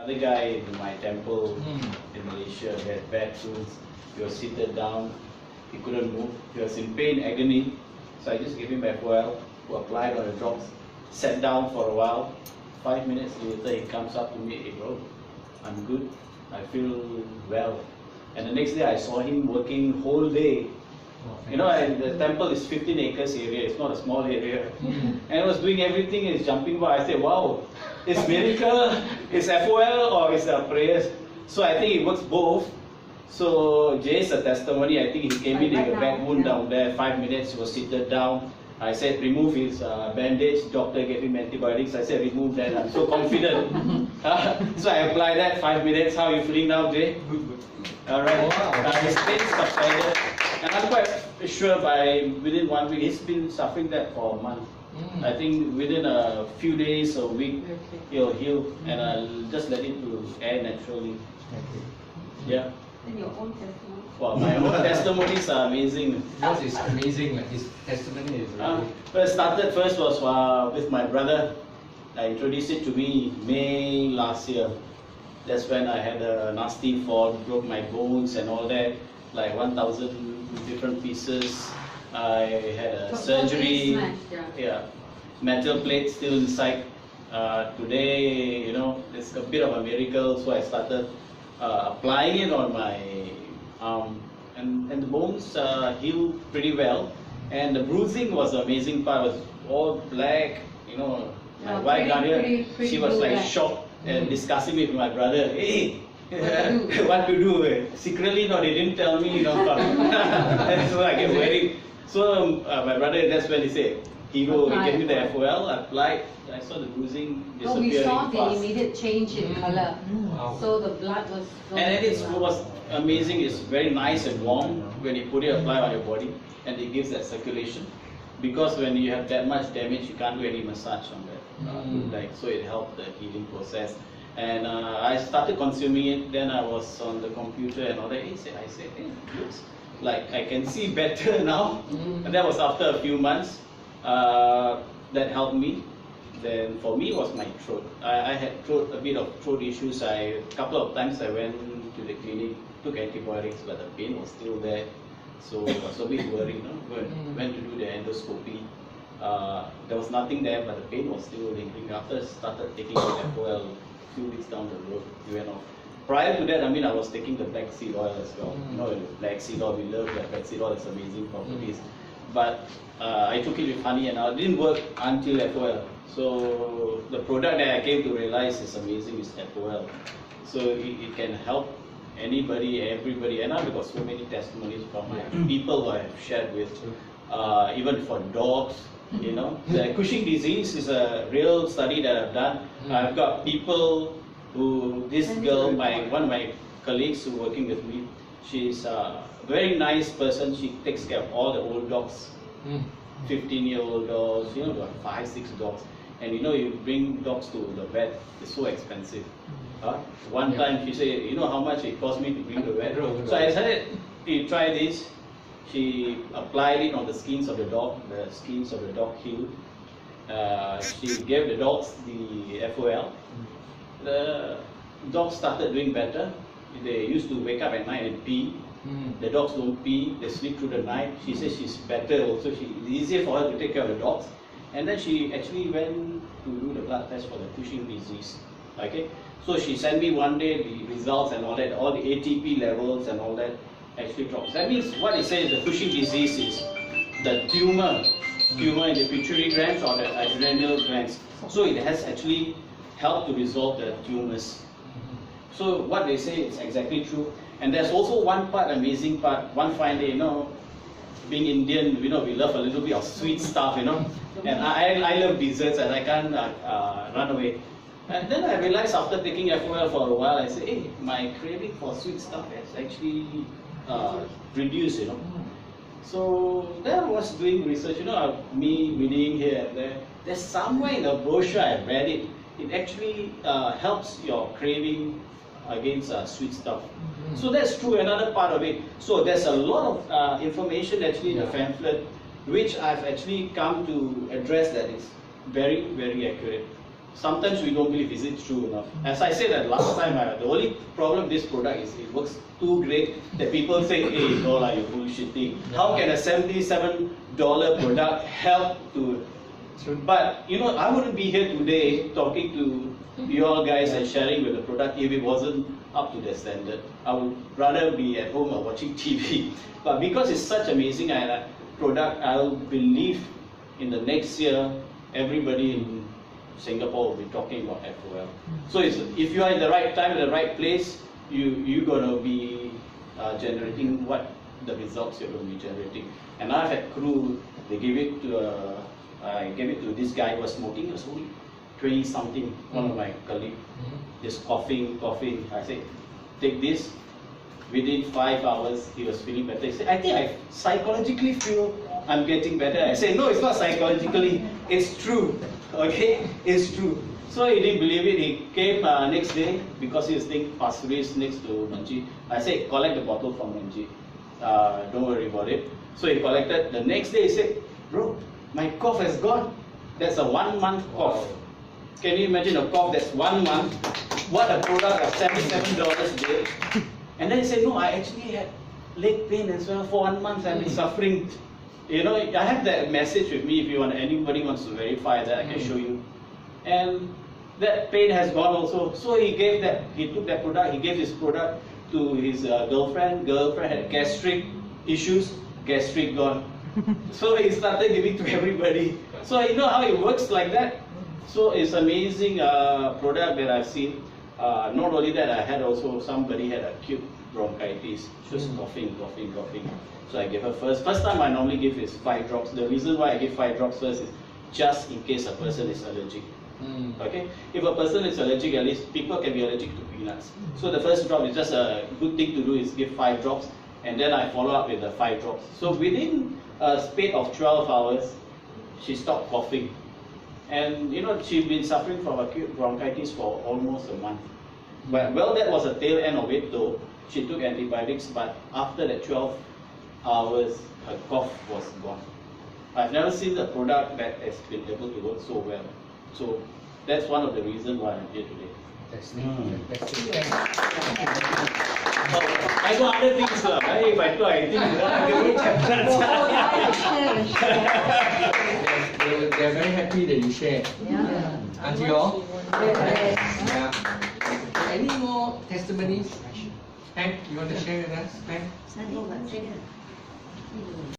Other guy in my temple in Malaysia, he had bad tools. He was seated down, he couldn't move, he was in pain, agony. So I just gave him FOL, who applied on the drops, sat down for a while. 5 minutes later, he comes up to me, hey bro, I'm good, I feel well. And the next day I saw him working whole day. You know, and the temple is 15 acres area, it's not a small area. And I was doing everything, he's jumping by. I said, wow, it's miracle, it's FOL, or it's prayers. So I think it works both. So Jay's a testimony. I think he came in with a back wound down there. 5 minutes, he was seated down. I said, remove his bandage. Doctor gave him antibiotics. I said, remove that. I'm so confident. So I applied that. 5 minutes. How are you feeling now, Jay? Good. Alright. His pain subsided. And I'm quite sure by within 1 week, he's been suffering that for a month. I think within a few days, a week, he'll heal. And I'll just let it to air naturally. Yeah. And your own testimony? Wow, my own testimonies are amazing. Yours is amazing, like his testimony is really... Well, started first was with my brother. I introduced it to me May last year. That's when I had a nasty fall, broke my bones and all that, like 1,000 different pieces. I had a surgery, metal plate still inside. Today, you know, it's a bit of a miracle, so I started applying it on my arm, and the bones healed pretty well. And the bruising was the amazing part. It was all black, you know. My wife down here, she was like shocked and discussing with my brother. Hey, what to do? Secretly, no, they didn't tell me, you know. And so I get worried. So my brother, that's when he said, he gave me the FOL, I applied. I saw the bruising disappearing we saw the fast. immediate change in color. Wow. So the blood was flowing. And it was amazing. It's very nice and warm when you put it apply on your body, and it gives that circulation. Because when you have that much damage, you can't do any massage on that. So it helped the healing process. And I started consuming it. Then I was on the computer and all that. I said, hey, it looks like I can see better now. And that was after a few months. That helped me. Then for me it was my throat. I had a bit of throat issues. A couple of times I went to the clinic, took antibiotics, but the pain was still there. So I was a bit worried. Went to do the endoscopy. There was nothing there, but the pain was still lingering. After I started taking the FOL, a few weeks down the road, it went off. Prior to that, I mean, I was taking the black seed oil as well. You know, black seed oil, we love that black seed oil, it's amazing properties. But I took it with honey and it didn't work until FOL. So the product that I came to realize is amazing is FOL. So it can help anybody, everybody, and I've got so many testimonies from people who I have shared with, even for dogs. You know, the Cushing disease is a real study that I've done. I've got people who, this girl, one of my colleagues who are working with me, she's a very nice person. She takes care of all the old dogs, 15-year-old dogs, you know, about 5, 6 dogs. And you know, you bring dogs to the vet, it's so expensive. One time she said, you know how much it cost me to bring the vet? So I said, you try this. She applied it on the skins of the dog healed. She gave the dogs the FOL. The dogs started doing better. They used to wake up at night and pee. The dogs don't pee, they sleep through the night. She says she's better also. It's easier for her to take care of the dogs. And then she actually went to do the blood test for the Cushing disease. Okay, so she sent me one day the results and all that, all the ATP levels and all that actually drops. That means what it says, the Cushing disease is the tumor in the pituitary glands or the adrenal glands. So it has actually helped to resolve the tumors. So what they say is exactly true. And there's also one part, amazing part, one fine day, you know, being Indian, you know, we love a little bit of sweet stuff, you know. And I love desserts and I can't run away. And then I realized after taking FOL for a while, I said, hey, my craving for sweet stuff has actually reduced, you know. So then I was doing research, you know, me reading here and there. There's somewhere in the brochure, I read it, it actually helps your craving against sweet stuff. So that's true, another part of it. So there's a lot of information actually in the pamphlet, which I've actually come to address that is very, very accurate. sometimes we don't believe is it true enough. As I said that last time, the only problem with this product is it works too great that people say, hey, no, you're bullshitting. How can a $77 product help to? But you know, I wouldn't be here today talking to you all guys and sharing with the product if it wasn't up to the standard. I would rather be at home or watching TV. But because it's such amazing product, I believe in the next year everybody in Singapore will be talking about FOL. So if you are in the right time, in the right place, you're going to be generating what the results you're going to be generating. And I've had crew, they gave it to I gave it to this guy who was smoking. He was only 20 something, one of my colleagues. Just coughing. I said, take this. Within 5 hours, he was feeling better. He said, I think I psychologically feel I'm getting better. I said, no, it's not psychologically, it's true. Okay, it's true. So he didn't believe it. He came next day because he was staying Pasir Ris next to Manji. I said, collect the bottle from Manji. Don't worry about it. So he collected. The next day he said, bro, my cough has gone. That's a 1 month cough. Can you imagine a cough that's 1 month? What a product of $77 did. And then he said, no, I actually had leg pain as well for 1 month. I've been suffering. You know, I have that message with me. If you want, anybody wants to verify that, I can show you. And that pain has gone also. So he gave that. He took that product. He gave this product to his girlfriend. Girlfriend had gastric issues. Gastric gone. So he started giving to everybody. So you know how it works like that. So it's amazing product that I've seen. Not only that, I had also somebody had acute bronchitis. She was coughing. So I gave her first time I normally give is 5 drops. The reason why I give 5 drops first is just in case a person is allergic. Okay, if a person is allergic, at least people can be allergic to peanuts. So the first drop is just a good thing to do is give 5 drops, and then I follow up with the 5 drops. So within a spate of 12 hours, she stopped coughing. And you know, she'd been suffering from acute bronchitis for almost a month. But well, that was the tail end of it though. She took antibiotics, but after that 12 hours, her cough was gone. I've never seen a product that has been able to work so well. So that's one of the reasons why I'm here today. I got other things, if I do, I think they're very happy that you shared. Aren't you all? Yeah. Any more testimonies? Hank, you want to share with us? Hank?